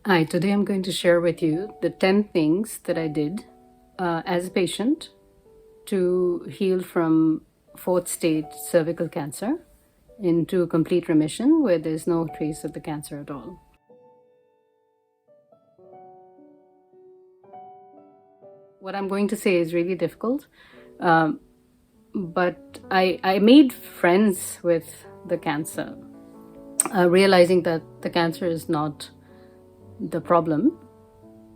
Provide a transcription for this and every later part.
Hi, today I'm going to share with you the 10 things that I did as a patient to heal from fourth stage cervical cancer into complete remission where there's no trace of the cancer at all. What I'm going to say is really difficult, but I made friends with the cancer, realizing that the cancer is not the problem.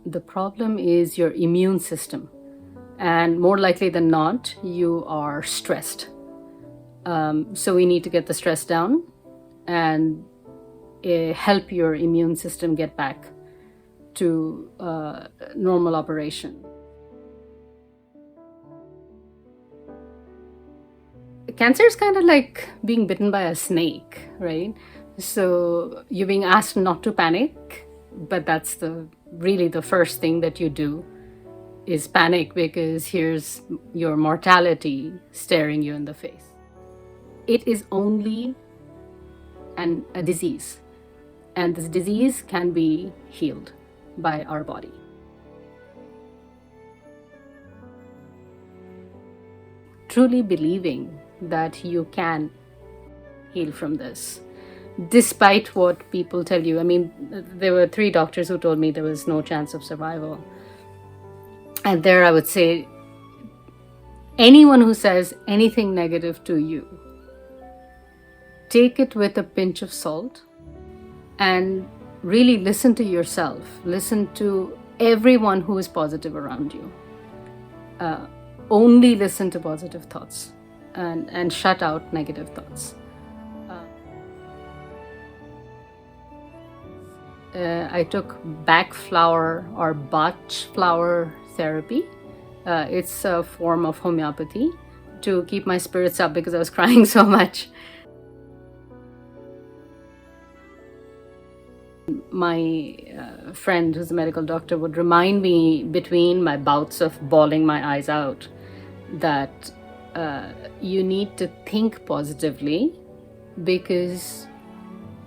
The problem is your immune system, and more likely than not, you are stressed. So we need to get the stress down and help your immune system get back to normal operation. Cancer is kind of like being bitten by a snake, right? So you're being asked not to panic, but that's really the first thing that you do is panic, because here's your mortality staring you in the face. It is only a disease, and this disease can be healed by our body. Truly believing that you can heal from this, despite what people tell you. I mean, there were 3 doctors who told me there was no chance of survival. And there I would say, anyone who says anything negative to you, take it with a pinch of salt and really listen to yourself. Listen to everyone who is positive around you. Only listen to positive thoughts and shut out negative thoughts. I took Bach flower or Bach flower therapy. It's a form of homeopathy to keep my spirits up because I was crying so much. My friend, who's a medical doctor, would remind me between my bouts of bawling my eyes out that you need to think positively, because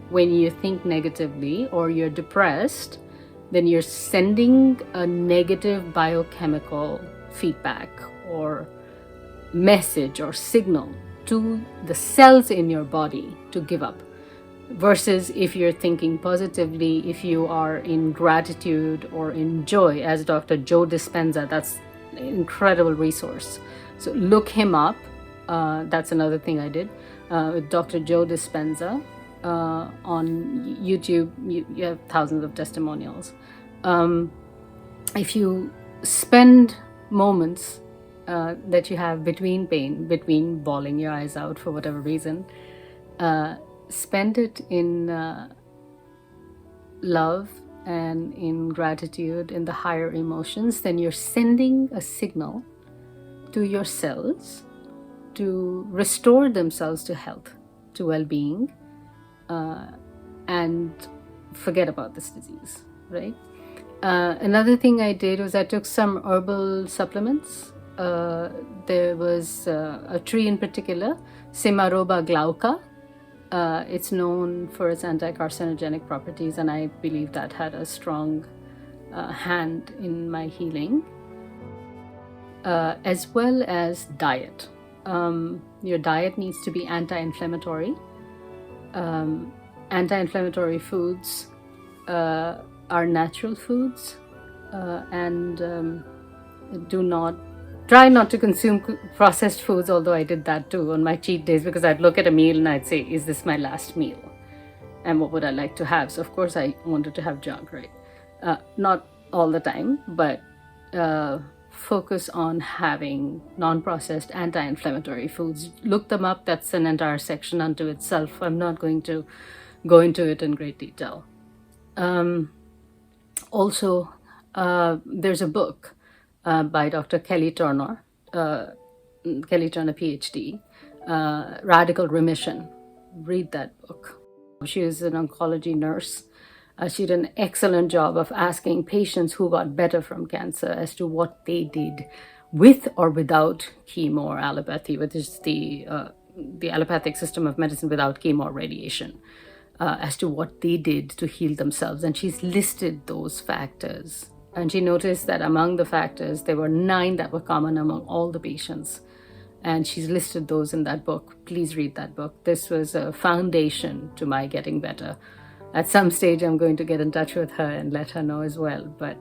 when you think negatively or you're depressed, then you're sending a negative biochemical feedback or message or signal to the cells in your body to give up. Versus if you're thinking positively, if you are in gratitude or in joy, as Dr. Joe Dispenza, that's an incredible resource. So look him up. That's another thing I did with Dr. Joe Dispenza. On YouTube, you have thousands of testimonials. If you spend moments that you have between pain, between bawling your eyes out for whatever reason, spend it in love and in gratitude, in the higher emotions, then you're sending a signal to your cells to restore themselves to health, to well-being, and forget about this disease, right? Another thing I did was I took some herbal supplements. There was a tree in particular, Cimaroba glauca. It's known for its anti-carcinogenic properties, and I believe that had a strong hand in my healing, as well as diet. Your diet needs to be anti-inflammatory. Anti-inflammatory foods are natural foods, and try not to consume processed foods, although I did that too on my cheat days, because I'd look at a meal and I'd say, is this my last meal? And what would I like to have? So of course I wanted to have junk, right? Not all the time, but focus on having non-processed anti-inflammatory foods. Look them up. That's an entire section unto itself. I'm not going to go into it in great detail. Also, there's a book by Dr. Kelly Turner, PhD, Radical Remission. Read that book. She is an oncology nurse. She did an excellent job of asking patients who got better from cancer as to what they did with or without chemo or allopathy, which is the the allopathic system of medicine without chemo or radiation, as to what they did to heal themselves. And she's listed those factors. And she noticed that among the factors, there were 9 that were common among all the patients. And she's listed those in that book. Please read that book. This was a foundation to my getting better. At some stage, I'm going to get in touch with her and let her know as well. But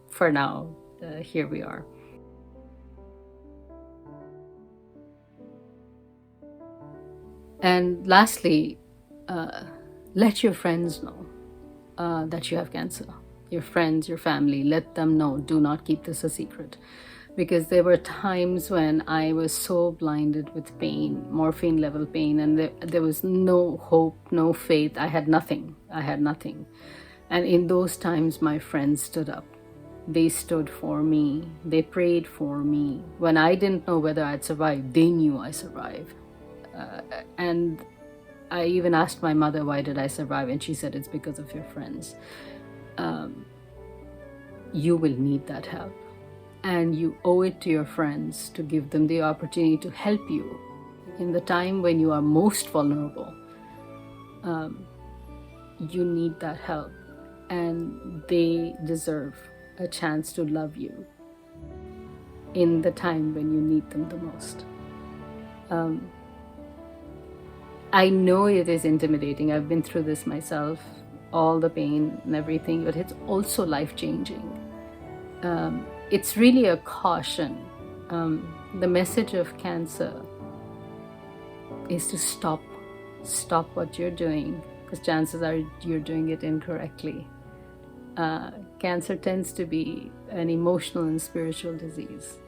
for now, here we are. And lastly, let your friends know that you have cancer. Your friends, your family, let them know. Do not keep this a secret. Because there were times when I was so blinded with pain, morphine level pain, and there was no hope, no faith. I had nothing. And in those times, my friends stood up. They stood for me. They prayed for me. When I didn't know whether I'd survive, they knew I survived. And I even asked my mother, why did I survive? And she said, it's because of your friends. You will need that help. And you owe it to your friends to give them the opportunity to help you in the time when you are most vulnerable. You need that help, and they deserve a chance to love you in the time when you need them the most. I know it is intimidating. I've been through this myself, all the pain and everything, but it's also life-changing. It's really a caution. The message of cancer is to stop what you're doing, because chances are you're doing it incorrectly. Cancer tends to be an emotional and spiritual disease,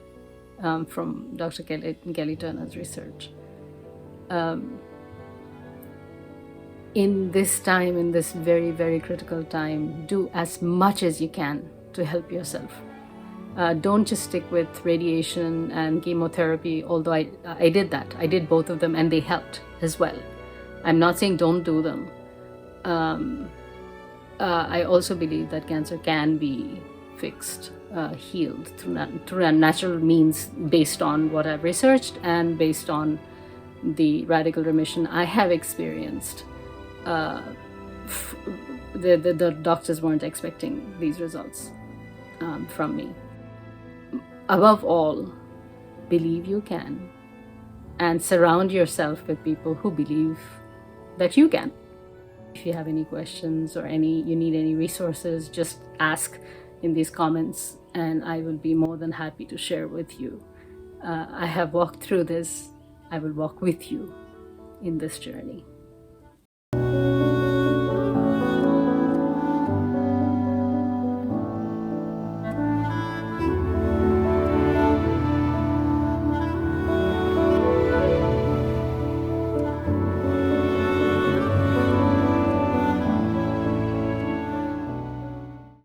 from Dr. Kelly Turner's research. In this time, in this very, very critical time, do as much as you can to help yourself. Don't just stick with radiation and chemotherapy, although I did that. I did both of them, and they helped as well. I'm not saying don't do them. I also believe that cancer can be fixed, healed through natural means, based on what I've researched and based on the radical remission I have experienced. The doctors weren't expecting these results from me. Above all, believe you can, and surround yourself with people who believe that you can. If you have any questions or you need any resources, just ask in these comments, and I will be more than happy to share with you. I have walked through this. I will walk with you in this journey.